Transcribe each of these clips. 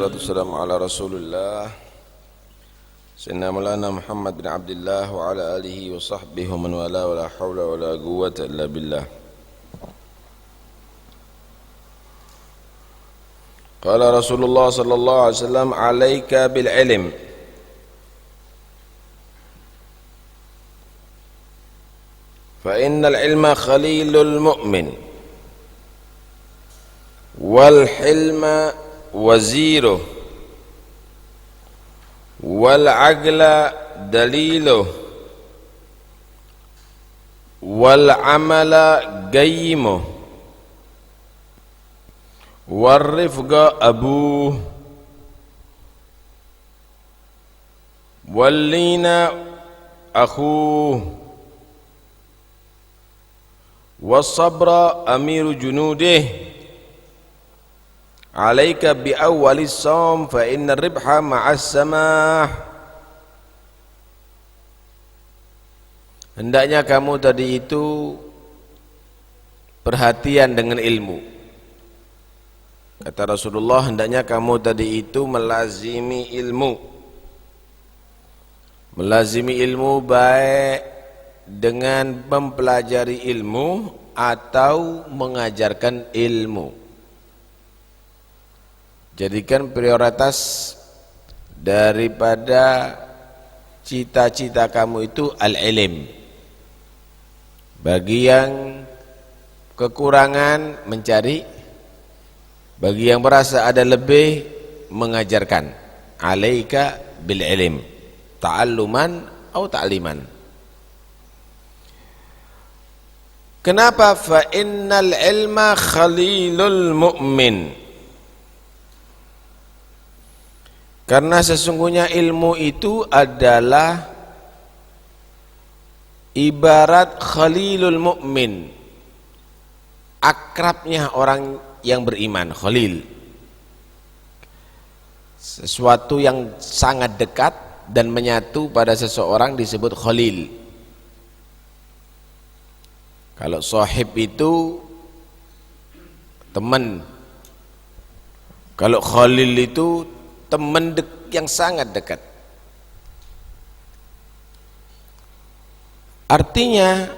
wassalatu wassalamu ala rasulillah Sayyidina Maulana Muhammad bin Abdullah wa ala alihi wa sahbihi wa man wala wa la hawla wa la quwwata illa billah. Qala Rasulullah sallallahu alaihi wasallam, alaika bil ilm fa innal ilma khalilul mu'min wal hilma waziruh wal aqla daliluh wal amala qayyimuh wal rifqa abuh wal lina akhuh was sabra amiru junudih. Alaika bi awwalis shaum fa inna ribha ma'as samah. Hendaknya kamu tadi itu perhatian dengan ilmu. Kata Rasulullah, hendaknya kamu tadi itu melazimi ilmu. Melazimi ilmu baik dengan mempelajari ilmu atau mengajarkan ilmu. Jadikan prioritas daripada cita-cita kamu itu al-ilm. Bagi yang kekurangan mencari, bagi yang merasa ada lebih mengajarkan. Alaika bil ilm, ta'alluman atau ta'liman. Kenapa? Fa innal ilma khalilul mu'min. Karena sesungguhnya ilmu itu adalah ibarat khalilul mu'min, akrabnya orang yang beriman. Khalil, sesuatu yang sangat dekat dan menyatu pada seseorang disebut khalil. Kalau sahib itu teman, kalau khalil itu teman yang sangat dekat. Artinya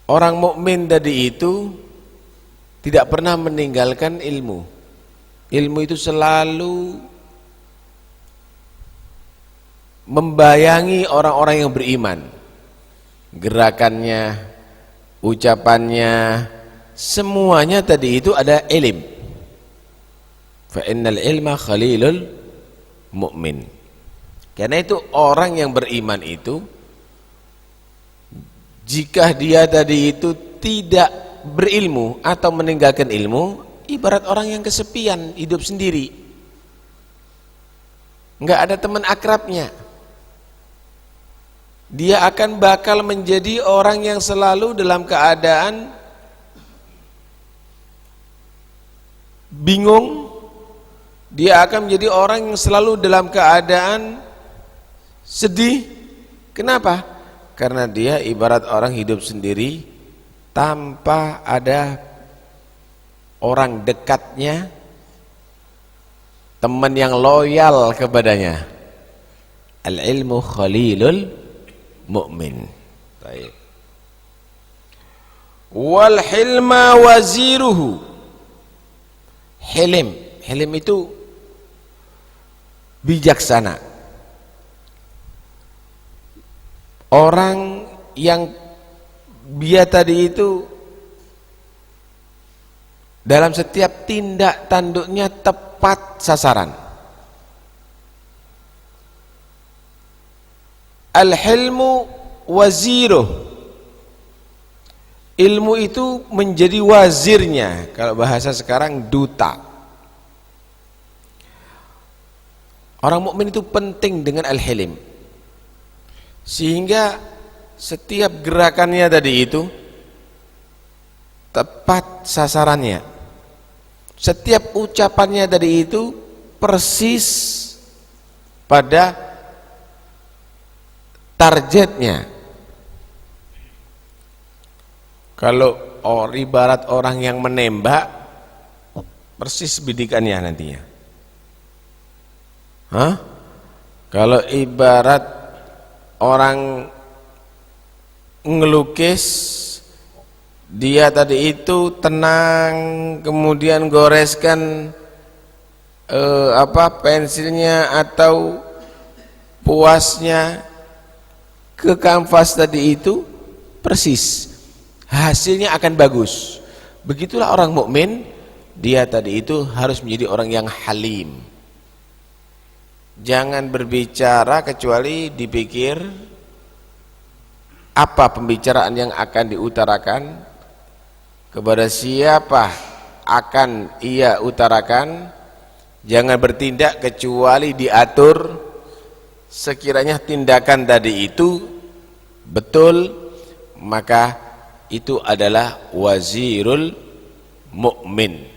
orang mukmin tadi itu tidak pernah meninggalkan ilmu. Ilmu itu selalu membayangi orang-orang yang beriman. Gerakannya, ucapannya, semuanya tadi itu ada ilmu. Fa innal ilma khalilul mu'min. Karena itu orang yang beriman itu, jika dia tadi itu tidak berilmu atau meninggalkan ilmu, ibarat orang yang kesepian, hidup sendiri, enggak ada teman akrabnya. Dia akan bakal menjadi orang yang selalu dalam keadaan bingung. Dia akan menjadi orang yang selalu dalam keadaan sedih. Kenapa? Karena dia ibarat orang hidup sendiri tanpa ada orang dekatnya, teman yang loyal kepadanya. Al-ilmu khalilul mu'min. Baik. Wal hilma waziruhu. Hilm itu bijaksana. Orang yang dia tadi itu dalam setiap tindak tanduknya tepat sasaran. Al-hilmu waziruh. Ilmu itu menjadi wazirnya. Kalau bahasa sekarang duta. Orang mukmin itu penting dengan al-hilm, sehingga setiap gerakannya tadi itu tepat sasarannya. Setiap ucapannya tadi itu persis pada targetnya. Kalau ibarat orang yang menembak, persis bidikannya nantinya. Hah? Kalau ibarat orang ngelukis, dia tadi itu tenang, kemudian goreskan pensilnya atau puasnya ke kanvas tadi itu, persis hasilnya akan bagus. Begitulah orang mukmin, dia tadi itu harus menjadi orang yang halim. Jangan berbicara kecuali dipikir apa pembicaraan yang akan diutarakan, kepada siapa akan ia utarakan. Jangan bertindak kecuali diatur, sekiranya tindakan tadi itu betul, maka itu adalah wazirul mukmin.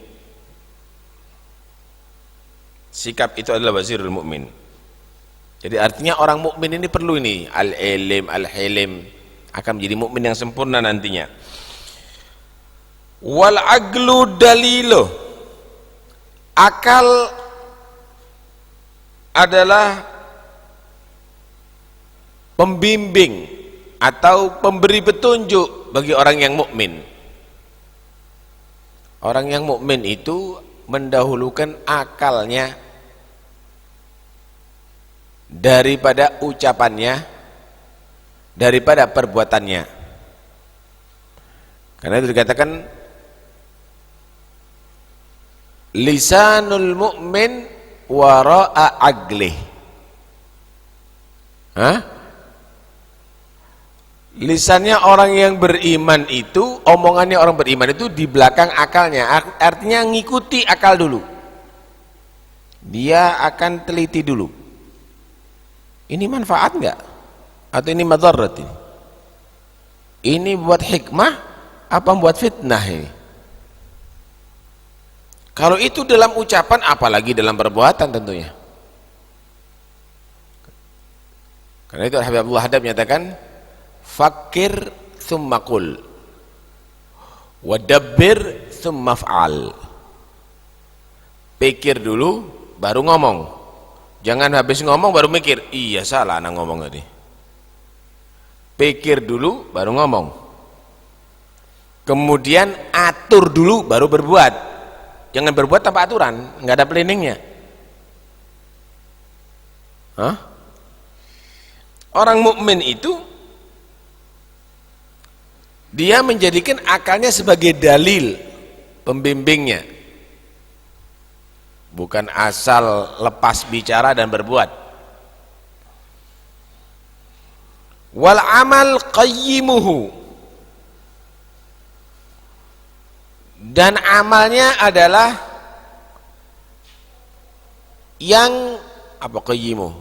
Sikap itu adalah wazirul mukmin. Jadi artinya orang mukmin ini perlu ini al-ilim, al-hilim, akan menjadi mukmin yang sempurna nantinya. Wal aqlu dalilu, akal adalah pembimbing atau pemberi petunjuk bagi orang yang mukmin. Orang yang mukmin itu mendahulukan akalnya daripada ucapannya, daripada perbuatannya. Karena itu dikatakan lisanul mu'min wara'a aqlih. Lisannya orang yang beriman itu, omongannya orang beriman itu di belakang akalnya. Artinya ngikuti akal dulu. Dia akan teliti dulu. Ini manfaat enggak? Atau ini madarat ini? Ini buat hikmah apa buat fitnah ini? Kalau itu dalam ucapan, apalagi dalam perbuatan tentunya. Karena itu Habib Abdullah Haddad menyatakan, fakir thumma qul wadabbir thumma fa'al. Pikir dulu baru ngomong, jangan habis ngomong baru mikir, iya salah anak ngomong tadi. Pikir dulu baru ngomong, kemudian atur dulu baru berbuat. Jangan berbuat tanpa aturan, nggak ada planningnya. Orang mukmin itu dia menjadikan akalnya sebagai dalil pembimbingnya, bukan asal lepas bicara dan berbuat. Wal amal qayyimuhu, dan amalnya adalah yang qayyimuh,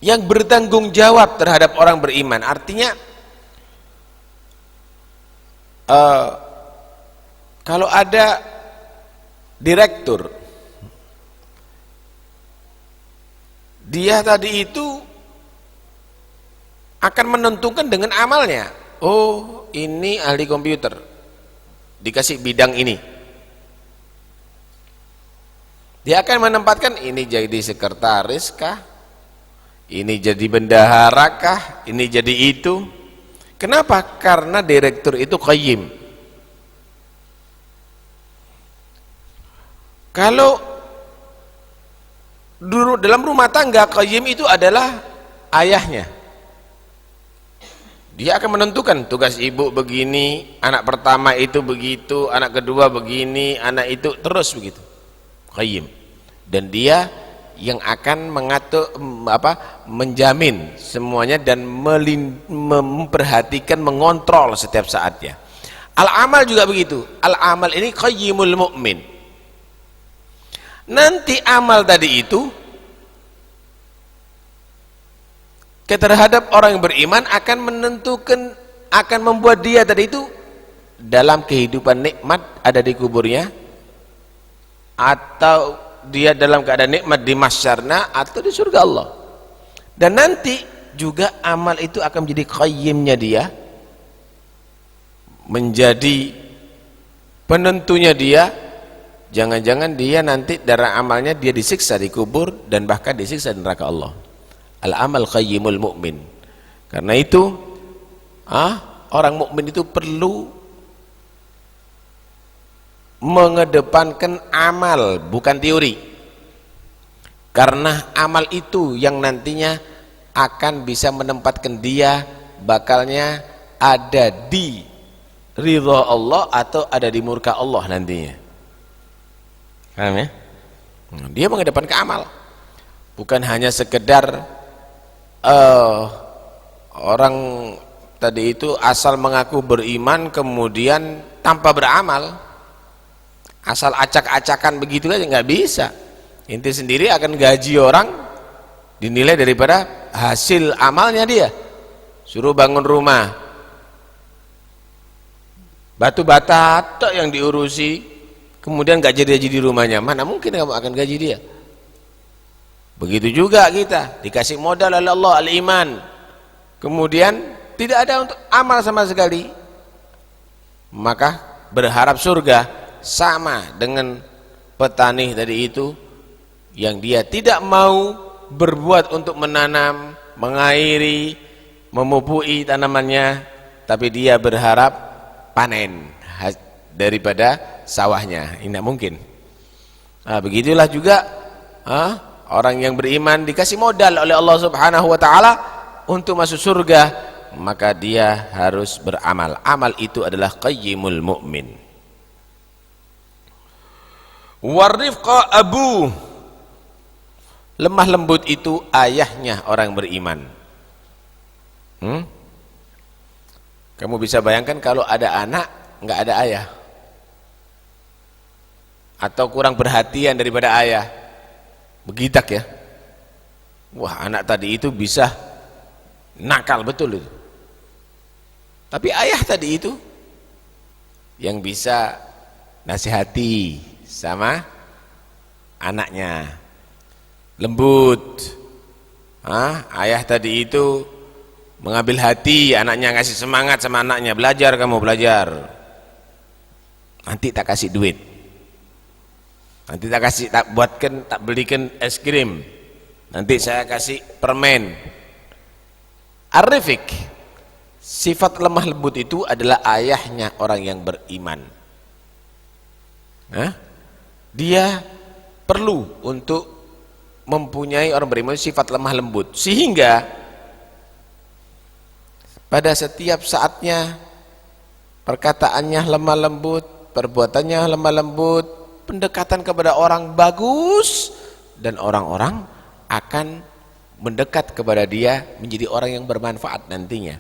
yang bertanggung jawab terhadap orang beriman. Artinya kalau ada direktur, dia tadi itu akan menentukan dengan amalnya. Oh, ini ahli komputer, dikasih bidang ini, dia akan menempatkan ini jadi sekretaris kah, ini jadi bendahara kah, ini jadi itu. Kenapa? Karena direktur itu qayyim. Kalau dulu dalam rumah tangga, qayyim itu adalah ayahnya. Dia akan menentukan tugas ibu begini, anak pertama itu begitu, anak kedua begini, anak itu terus begitu. Qayyim. Dan dia yang akan mengatur menjamin semuanya dan memperhatikan, mengontrol setiap saatnya. Al-amal juga begitu. Al-amal ini qayyimul mu'min. Nanti amal tadi itu terhadap orang yang beriman akan menentukan, akan membuat dia tadi itu dalam kehidupan nikmat ada di kuburnya, atau dia dalam keadaan nikmat di mahsyarna, atau di surga Allah. Dan nanti juga amal itu akan menjadi qayyimnya dia, menjadi penentunya dia, jangan-jangan dia nanti darah amalnya dia disiksa di kubur dan bahkan disiksa di neraka Allah. Al-amal qayyimul mu'min. Karena itu orang mukmin itu perlu mengedepankan amal, bukan teori. Karena amal itu yang nantinya akan bisa menempatkan dia bakalnya ada di ridha Allah atau ada di murka Allah nantinya. Paham ya? Dia mengedepankan amal, bukan hanya sekedar orang tadi itu asal mengaku beriman kemudian tanpa beramal, asal acak-acakan begitu aja nggak bisa. Inti sendiri akan gaji orang dinilai daripada hasil amalnya dia. Suruh bangun rumah, batu bata tok yang diurusi, kemudian nggak jadi rumahnya, mana mungkin kamu akan gaji dia. Begitu juga kita dikasih modal oleh Allah al-iman, kemudian tidak ada untuk amal sama sekali, maka berharap surga sama dengan petani tadi itu yang dia tidak mau berbuat untuk menanam, mengairi, memupui tanamannya, tapi dia berharap panen daripada sawahnya. Ini tidak mungkin. Begitulah juga orang yang beriman dikasih modal oleh Allah Subhanahu wa taala untuk masuk surga, maka dia harus beramal. Amal itu adalah qayyimul mu'min. Warifqa abu, lemah lembut itu ayahnya orang beriman. Kamu bisa bayangkan kalau ada anak nggak ada ayah, atau kurang perhatian daripada ayah, begitak ya. Wah, anak tadi itu bisa nakal betul itu. Tapi ayah tadi itu yang bisa nasihati sama anaknya, lembut. Ayah tadi itu mengambil hati anaknya, ngasih semangat sama anaknya, belajar kamu, belajar. Nanti tak kasih duit, nanti tak buatkan, tak belikan es krim, nanti saya kasih permen. Ar-Rifq, sifat lemah lembut itu adalah ayahnya orang yang beriman. Dia perlu untuk mempunyai orang beriman sifat lemah lembut, sehingga pada setiap saatnya perkataannya lemah lembut, perbuatannya lemah lembut, pendekatan kepada orang bagus, dan orang-orang akan mendekat kepada dia menjadi orang yang bermanfaat nantinya.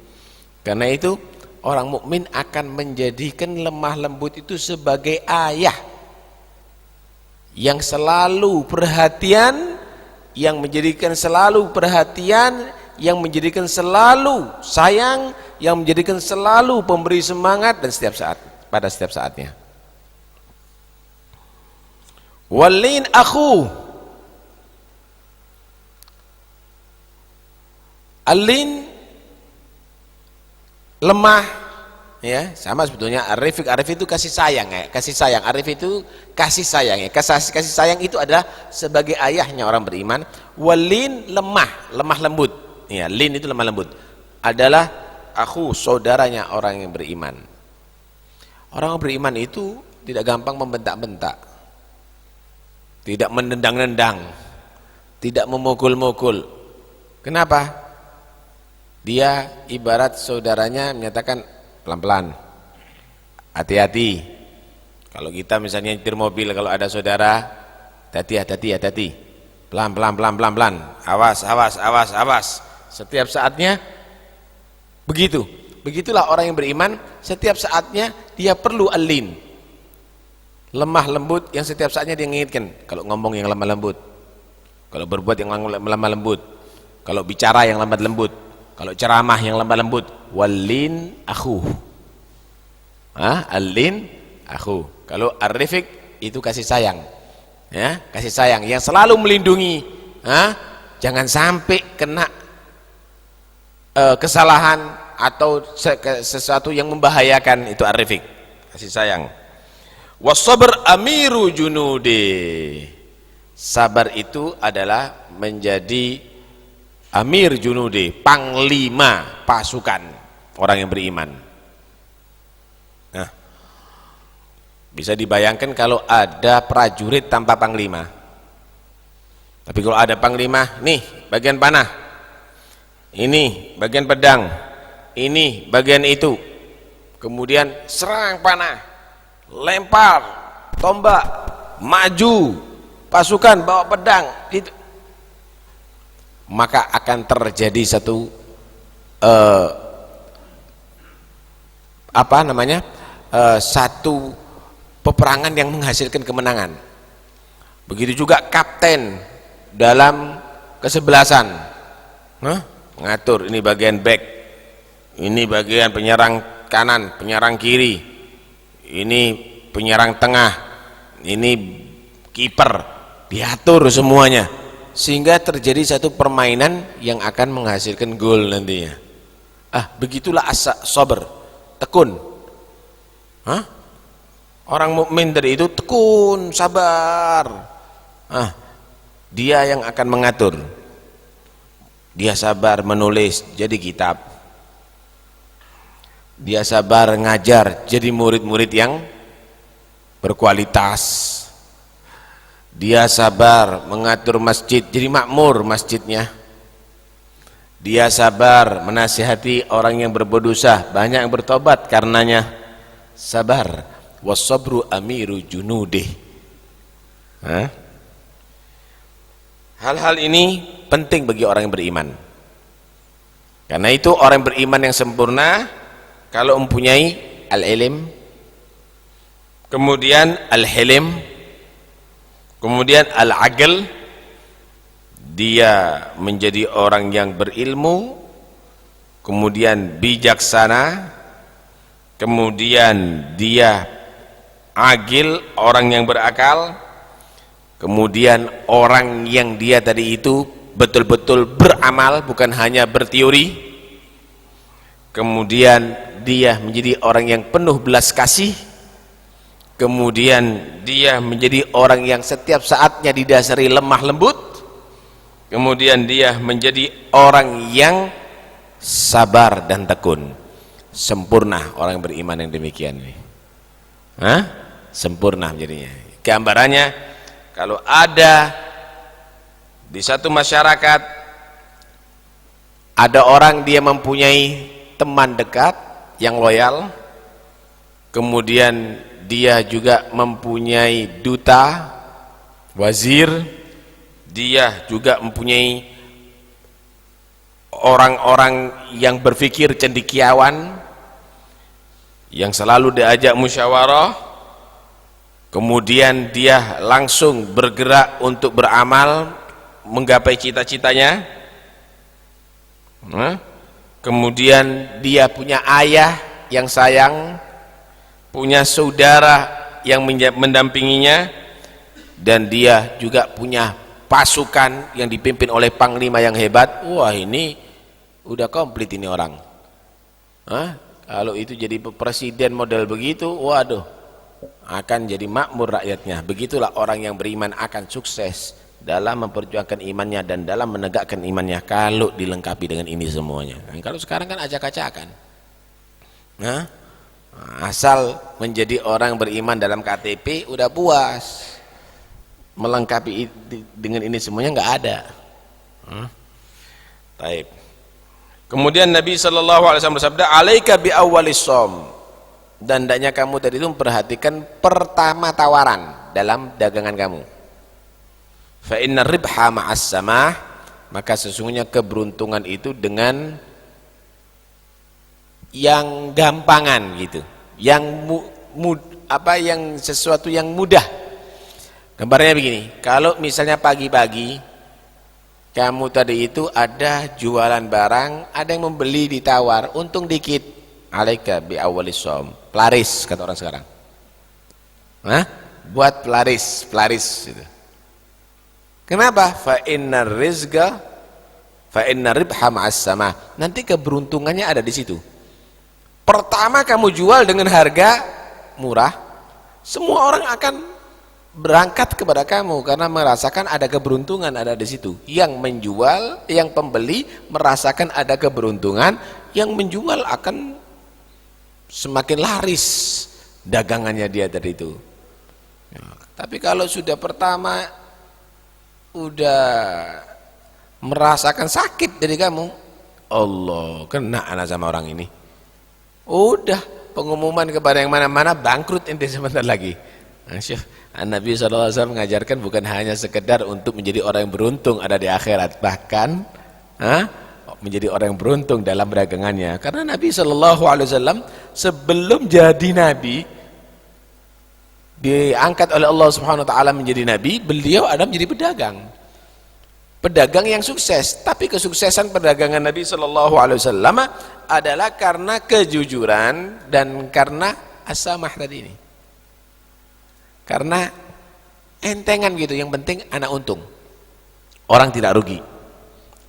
Karena itu orang mukmin akan menjadikan lemah lembut itu sebagai ayah yang selalu perhatian, yang menjadikan selalu perhatian, yang menjadikan selalu sayang, yang menjadikan selalu pemberi semangat dan setiap saat, pada setiap saatnya. Walin akhu, alin lemah ya, sama sebetulnya. Arif itu kasih sayang ya, kasih sayang. Arif itu kasih sayang ya, kasih sayang itu adalah sebagai ayahnya orang beriman. Walin lemah lembut ya, lin itu lemah lembut, adalah akhu, saudaranya orang yang beriman. Orang beriman itu tidak gampang membentak-bentak, tidak menendang-nendang, tidak memukul-mukul. Kenapa? Dia ibarat saudaranya menyatakan pelan-pelan, hati-hati. Kalau kita misalnya nyetir mobil, kalau ada saudara, hati-hati, pelan-pelan, awas. Setiap saatnya begitu. Begitulah orang yang beriman, setiap saatnya dia perlu alin, lemah lembut, yang setiap saatnya dia mengingatkan. Kalau ngomong yang lemah lembut, kalau berbuat yang lemah lembut, kalau bicara yang lemah lembut, kalau ceramah yang lemah lembut. Walin akhu, alin akhu. Kalau ar-rifq itu kasih sayang ya, kasih sayang yang selalu melindungi, jangan sampai kena kesalahan atau sesuatu yang membahayakan, itu ar-rifq, kasih sayang. Was-sabr amiru junudi. Sabar itu adalah menjadi amir junudi, panglima pasukan orang yang beriman. Nah, bisa dibayangkan kalau ada prajurit tanpa panglima. Tapi kalau ada panglima, nih bagian panah, ini bagian pedang, ini bagian itu, kemudian serang panah, lempar tombak, maju pasukan bawa pedang, itu maka akan terjadi satu satu peperangan yang menghasilkan kemenangan. Begitu juga kapten dalam kesebelasan, ngatur ini bagian back, ini bagian penyerang kanan, penyerang kiri, ini penyerang tengah, ini kiper, diatur semuanya sehingga terjadi satu permainan yang akan menghasilkan gol nantinya. Begitulah as-sabr, tekun. Orang mukmin dari itu tekun, sabar. Dia yang akan mengatur. Dia sabar menulis jadi kitab. Dia sabar ngajar jadi murid-murid yang berkualitas. Dia sabar mengatur masjid jadi makmur masjidnya. Dia sabar menasihati orang yang berbuat dosa, banyak yang bertobat karenanya. Sabar. Was-sabru amiru junudih. Hal-hal ini penting bagi orang yang beriman. Karena itu orang yang beriman yang sempurna kalau mempunyai al-ilm, kemudian al-hilm, kemudian al-aql, dia menjadi orang yang berilmu, kemudian bijaksana, kemudian dia agil, orang yang berakal, kemudian orang yang dia tadi itu betul-betul beramal, bukan hanya berteori, kemudian dia menjadi orang yang penuh belas kasih, kemudian dia menjadi orang yang setiap saatnya didasari lemah lembut, kemudian dia menjadi orang yang sabar dan tekun. Sempurna orang yang beriman yang demikian ini. Sempurna jadinya. Gambarannya, kalau ada di satu masyarakat ada orang dia mempunyai teman dekat yang loyal, kemudian dia juga mempunyai duta, wazir, dia juga mempunyai orang-orang yang berpikir cendekiawan, yang selalu diajak musyawarah, kemudian dia langsung bergerak untuk beramal menggapai cita-citanya. Kemudian dia punya ayah yang sayang, punya saudara yang mendampinginya, dan dia juga punya pasukan yang dipimpin oleh panglima yang hebat. Wah, ini udah komplit ini orang. Kalau itu jadi presiden model begitu, waduh, akan jadi makmur rakyatnya. Begitulah orang yang beriman akan sukses dalam memperjuangkan imannya dan dalam menegakkan imannya kalau dilengkapi dengan ini semuanya. Kalau sekarang kan acak-acakan. Asal menjadi orang beriman dalam KTP udah puas, melengkapi dengan ini semuanya nggak ada. Taib. Kemudian Nabi SAW bersabda, alaika bi awwalis shaum, dan hendaknya kamu tadi itu memperhatikan pertama tawaran dalam dagangan kamu. Fa inna ribha ma'as samah, maka sesungguhnya keberuntungan itu dengan yang gampangan gitu, yang yang sesuatu yang mudah. Gambarnya begini, kalau misalnya pagi-pagi kamu tadi itu ada jualan barang, ada yang membeli ditawar, untung dikit, alaika bi awwalis shaum, pelaris kata orang sekarang. Buat pelaris gitu. Kenapa? Fa innar ribha ma'as samah, nanti keberuntungannya ada di situ. Pertama kamu jual dengan harga murah, Semua orang akan berangkat kepada kamu karena merasakan ada keberuntungan ada di situ. Yang menjual, yang pembeli merasakan ada keberuntungan, yang menjual akan semakin laris dagangannya dia tadi itu. Ya, tapi kalau sudah pertama udah merasakan sakit dari kamu, Allah, kena anak sama orang ini. Udah pengumuman kepada yang mana-mana, bangkrut ente sebentar lagi. Nabi SAW mengajarkan bukan hanya sekedar untuk menjadi orang yang beruntung ada di akhirat, bahkan menjadi orang yang beruntung dalam dagangannya. Karena Nabi SAW sebelum jadi Nabi, diangkat oleh Allah Subhanahu Wa Taala menjadi Nabi, beliau ada menjadi pedagang yang sukses. Tapi kesuksesan perdagangan Nabi SAW adalah karena kejujuran dan karena as-samah tadi ini. Karena entengan gitu, yang penting anak untung, orang tidak rugi.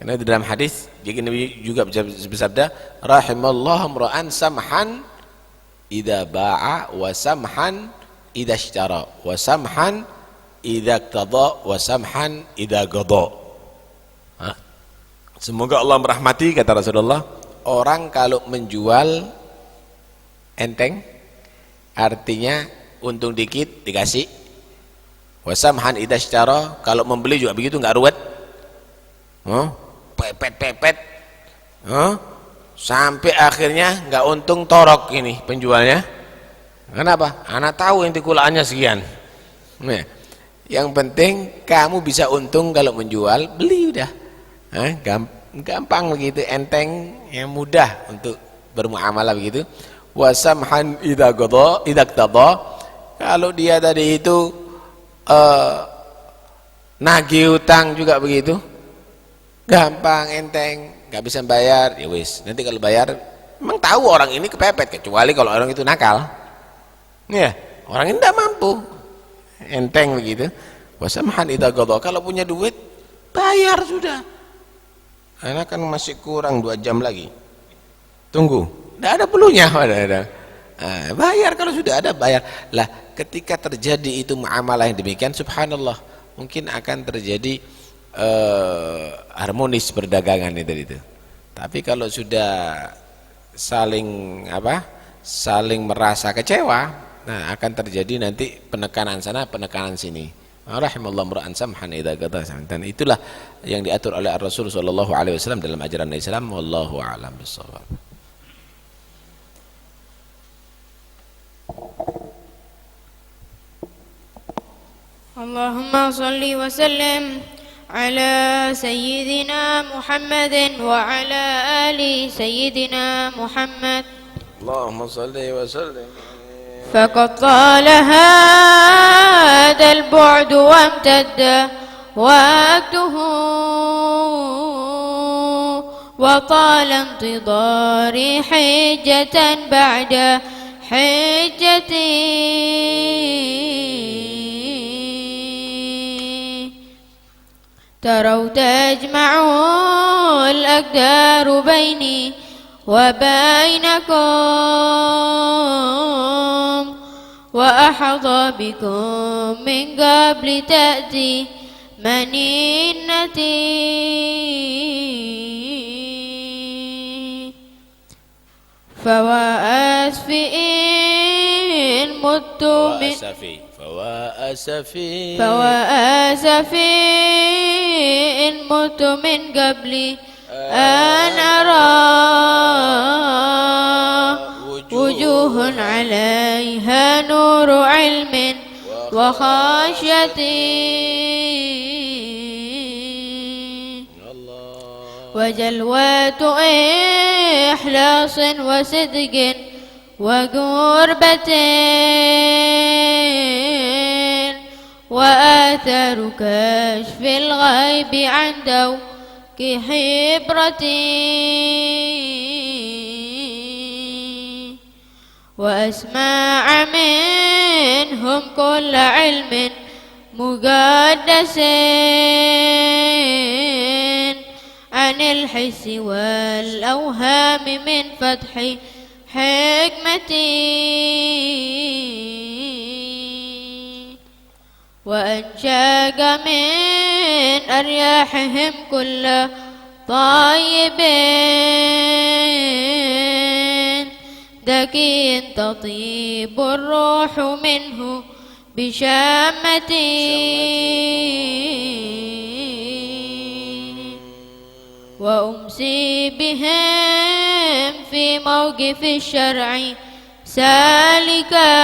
Karena di dalam hadis jadi Nabi juga bersabda, rahimallahu imra'an samhan idza ba'a wa samhan idza ishtara wa samhan idza qada wa samhan idza qada. Semoga Allah merahmati, kata Rasulullah, orang kalau menjual enteng, artinya untung dikit dikasih. Wasamhan idza ishtara, kalau membeli juga begitu, enggak ruwet. Pepet-pepet. Sampai akhirnya enggak untung torok ini penjualnya. Kenapa? Anak tahu inti kulaannya sekian. Nah, yang penting kamu bisa untung kalau menjual, beli udah. Gampang begitu, enteng, yang mudah untuk bermuamalah begitu. Wasamhan idza qada, kalau dia tadi itu nagih utang juga begitu, gampang, enteng, nggak bisa bayar, ya wis, nanti kalau bayar, memang tahu orang ini kepepet, kecuali kalau orang itu nakal, ya, orang ini tidak mampu, enteng begitu. Wasamhan idza qada, kalau punya duit bayar sudah. Karena kan masih kurang 2 jam lagi, tunggu, tidak ada perlunya, bayar kalau sudah ada, bayar lah. Ketika terjadi itu muamalah yang demikian, subhanallah, mungkin akan terjadi harmonis perdagangan itu. Tapi kalau sudah saling merasa kecewa, nah akan terjadi nanti penekanan sana penekanan sini. Rahimallahu imra'an samhan idza qada. Dan itulah yang diatur oleh Rasul sallallahu alaihi wasallam dalam ajaran Islam. Wallahu a'lam bishawab. Allahumma salli wa sallim ala sayyidina Muhammadin wa ala ali sayyidina Muhammad. Allahumma salli wa sallim. فقد طال هذا البعد وامتد وقته وطال انتظاري حجة بعد حجتي تروا تجمع الأقدار بيني وبينكم وأحظى بكم من قبل تأتي منينتي فوأسفي إن مت من فوأسفي إن مت من قبل أن أرى وجوه عليها نور علم وخشية وجلوة إخلاص وصدق وقربة وآثار كشف الغيب عن دوك حبرتي وأسمع منهم كل علم مقدس عن الحس والأوهام من فتح حكمتي وأنشاق من أرياحهم كل طيب ذكي تطيب الروح منه بشامتي وأمسي بهم في موقف الشرع سالكا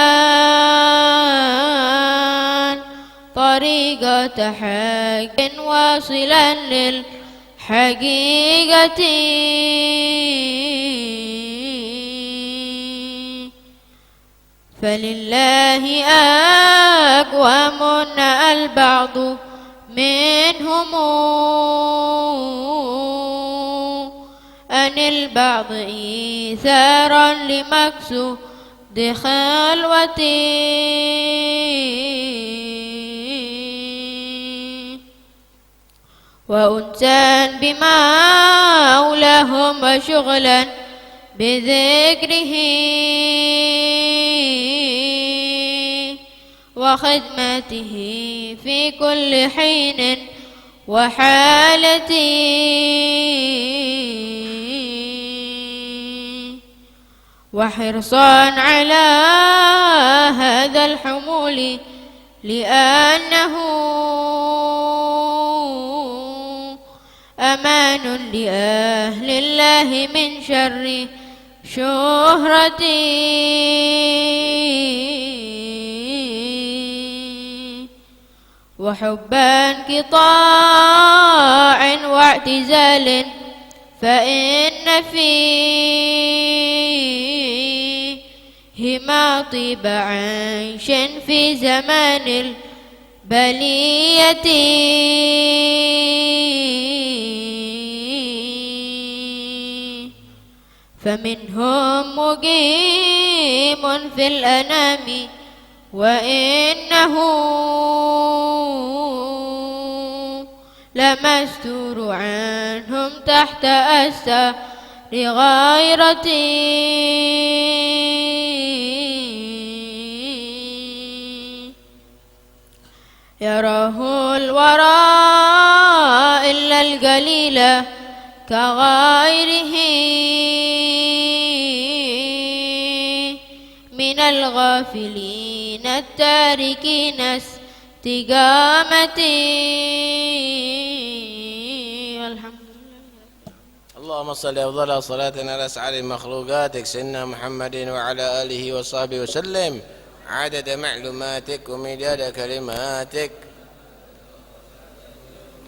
طريقة حق واصلا للحقيقة فلله أقوام البعض منهم أن البعض إيثارا لمقصود خلوتي وأنسا بمولاهم وشغلا بذكره وخدمته في كل حين وحالتي وحرصا على هذا الحمول لأنه أمان لأهل الله من شر شهرتي وحبا انقطاع واعتزال فإن فيهما طيب عيش في زمان البلية فمنهم مقيم في الأنام وإنه لمستور عنهم تحت أستار غيرتي يراه الورى إلا القليل كغيره من الغافلين التاركين استقامتي والحمد لله. اللهم صل أفضل صلاة على أسعد مخلوقاتك سيدنا محمد وعلى آله وصحبه وسلم عدد معلوماتك ومداد كلماتك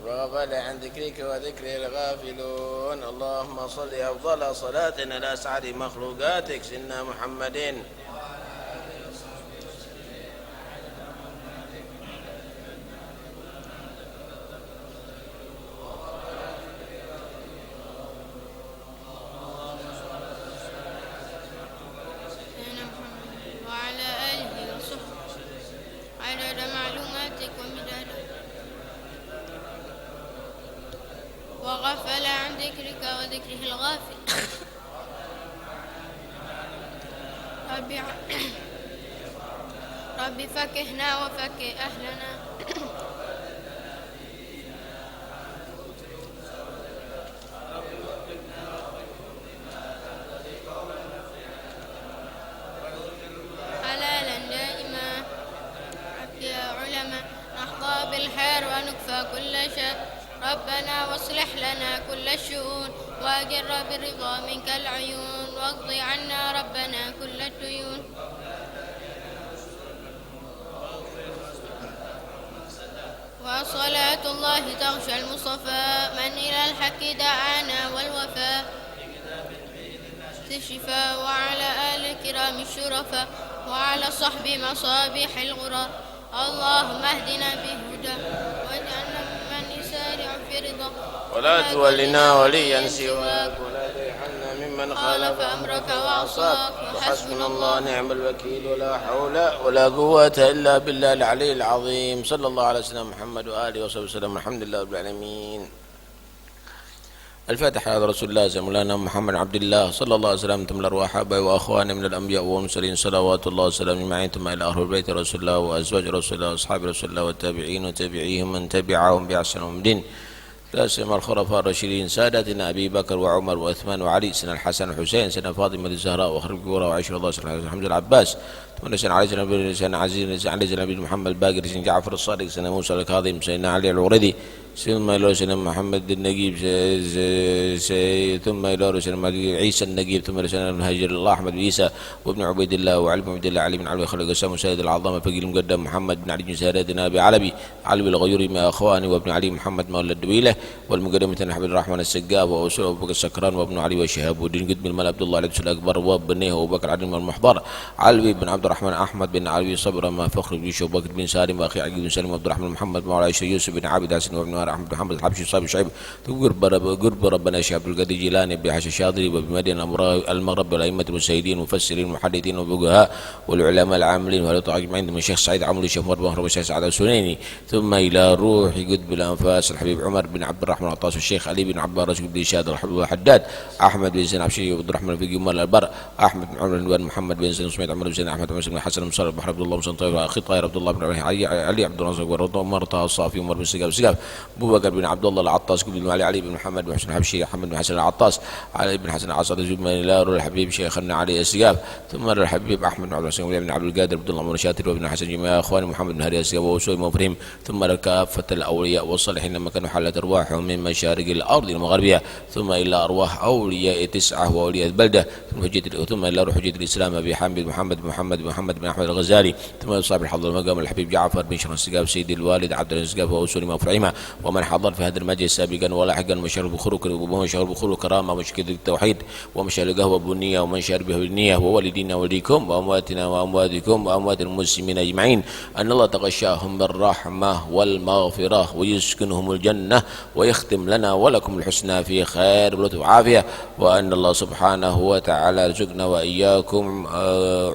وغفل عن ذكرك وذكر الغافلون. اللهم صل أفضل صلاة على أسعد مخلوقاتك سيدنا محمد وعلى آله وصحبه عدد معلوماتك ومداده وغفل عن ذكرك وذكره الغافل. رب فكهنا وفكه أهلنا حلالا دائما يا علماء نحظى بالخير ونكفى كل شر. ربنا واصلح لنا كل الشؤون واجر بالرضا منك العيون واقض عنا ربنا كل الديون. وصلاة الله تغشى المصطفى من إلى الحق دعانا والوفاء الشفاء وعلى آل الكرام الشرفاء وعلى صحب مصابيح الغرار. اللهم اهدنا بهدى واجعلنا ممن يسارع في رضا ولا تولنا وليا سواك ولا تجعلنا ممن خالف أمرك وعصاك وحسبنا الله نعم الوكيل ولا حول ولا قوة إلا بالله العلي العظيم. صلى الله على سيدنا محمد وآله وصحبه وسلم. الحمد لله رب العالمين. الفاتحة على رسول الله مولانا محمد عبد الله صلى الله عليه وسلم تم الأرواح أبائي وأخواني من الأنبياء والمرسلين صلوات الله وسلامه أجمعين ثم إلى أهل بيت رسول الله وأزواج رسول الله وأصحاب رسول الله والتابعين وتابعيهم من تبعهم بأحسن الدين لا سيما الخلفاء الراشدين سادتنا أبي بكر وعمر وعثمان وعلي سيدنا الحسن والحسين سيدنا فاطمة الزهراء وخرج كبورة وعائشة الله سيدنا حمد العباس ثم سيدنا علي سيدنا عزيز علي سيدنا محمد الباقر سيدنا جعفر الصادق سيدنا موسى الكاظم سيدنا علي العوردي ثم إلى سيدنا محمد النجيب ثم إلى سيدنا عيسى النجيب ثم إلى سيدنا المهاجر الله أحمد بن عيسى وابن عبيد الله وعلي بن عبد الله علي بن علي خلق السلام سيد العظام فقير المقدم محمد بن علي بن ساداتنا أبي علي الغيوري مع أخواني وابن علي محمد مولى الدويلة والمقدمة حبيب الرحمن السقاف وأسره أبو بكر السكران وابن علي وشهاب والدين قد المال عبد الله العبس الأكبر وابنه أبو بكر علي المحضر علوي بن عبد الرحمن أحمد بن علوي صبر ما فخر بن أبو بكر بن سالم وأخي عقيل بن سالم وعبد الرحمن محمد مولى يوسف بن عابد حسن وابن أحمد محمد الحبشي صاحب شعيب قرب ربنا شهاب القدر جيلاني بحش الشاطري وبمدينة المغرب والأئمة المجتهدين المفسرين المحدثين والفقهاء والعلماء العاملين والأطاع أجمعين ثم الشيخ سعيد عمرو الشيخ مهر بن والشيخ سعد السنيني ثم إلى روح قطب الأنفاس الحبيب عمر بن عبد الرحمن العطاس والشيخ علي بن عباس بن شاد الحداد أحمد بن زين عبشي وعبد الرحمن بن جمال البر أحمد بن عمر بن محمد بن زين سميت عمر بن زين أحمد بن حسن بن صالح بن عبد الله بن طيب أخي طاهر عبد الله بن علي عبد الرزاق ورضا مرطه الصافي ومر بن سقاف أبو بكر بن عبد الله العطاس بن علي بن محمد بن حسن الحبشي محمد بن حسن العطاس علي بن حسن العطاس ثم إلى الحبيب شيخنا علي السقاف ثم الحبيب أحمد بن عبد الحسين بن عبد القادر عبد الله بن شاتر وابن حسن جميع أخواني محمد بن هاري السقاف وسوي مفرهم ثم كافة الأولياء والصالحين لما كانوا حلت أرواحهم من مشارق الأرض المغربية ثم إلى أرواح أولياء 9 وأولياء البلدة ثم إلى روح حجة الإسلام أبي حامد محمد بن أحمد الغزالي ثم صاحب الحضر المقام الحبيب جعفر بن شرف السقاف سيد الوالد عبد السقاف وأسولي مفرهما ومن حضر في هذا المجلس سابقا ولاحقا مشارب بخلق كرامة ومشكلة التوحيد ومشارب قهوة بنية ومن شارب به بالنية ووالدينا ووليكم وأمواتنا وأمواتكم وأموات المسلمين أجمعين أن الله تغشاهم بالرحمة والمغفرة ويسكنهم الجنة ويختم لنا ولكم الحسنى في خير ولطف وعافية وأن الله سبحانه وتعالى يرزقنا وإياكم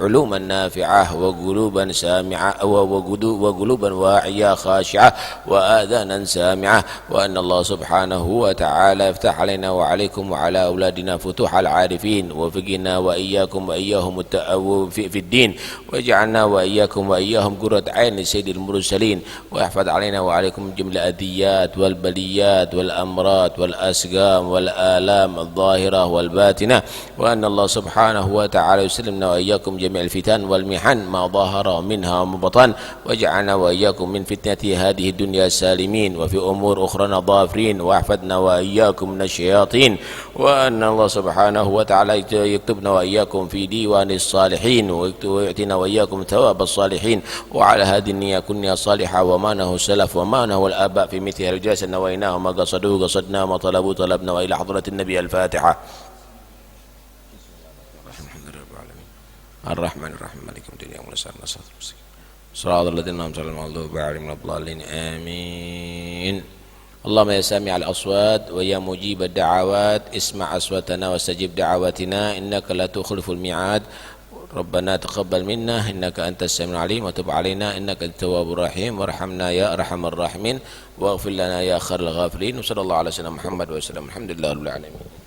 علوما نافعة وقلوبا سامعة وقلوبا واعية خاشعة وآذانا سامعة وأن الله سبحانه وتعالى يفتح علينا وعليكم وعلى أولادنا فتوح العارفين وفقنا وإياكم وإياهم في الدين ويجعلنا وإياكم وإياهم قرة عين سيد المرسلين ويحفظ علينا وعليكم جميع الأذيات والبليات والأمراض والأسقام والآلام الظاهرة والباطنة وأن الله سبحانه وتعالى يسلمنا وإياكم جميع الفتن والمحن ما ظهر منها وما بطن وجعلنا وإياكم من فتنة هذه الدنيا سالمين وفي أمور أخرى ظافرين واحفظنا وإياكم من الشياطين وأن الله سبحانه وتعالى يكتبنا وإياكم في ديوان الصالحين ويعطينا وإياكم ثواب الصالحين وعلى هذه النية كنا صالحة وما نهو السلف وما نهو الآباء في مثل الجلسة نويناه ما قصدوه قصدنا ما طلبوا طلبنا وإلى حضرة النبي الفاتحة. الرحمن الرحيم مالك يوم الدين يوم الساعة صراط الذين أنعمت عليهم غير المغضوب عليهم ولا الضالين آمين. اللهم يا سامع الأصوات ويا مجيب الدعوات اسمع أصواتنا واستجب دعواتنا إنك لا تخلف الميعاد. ربنا تقبل منا إنك أنت السميع العليم وتب علينا إنك أنت التواب الرحيم وارحمنا يا أرحم الراحمين واغفر لنا يا خير الغافرين وصلى الله على سيدنا محمد وسلم الحمد لله رب العالمين.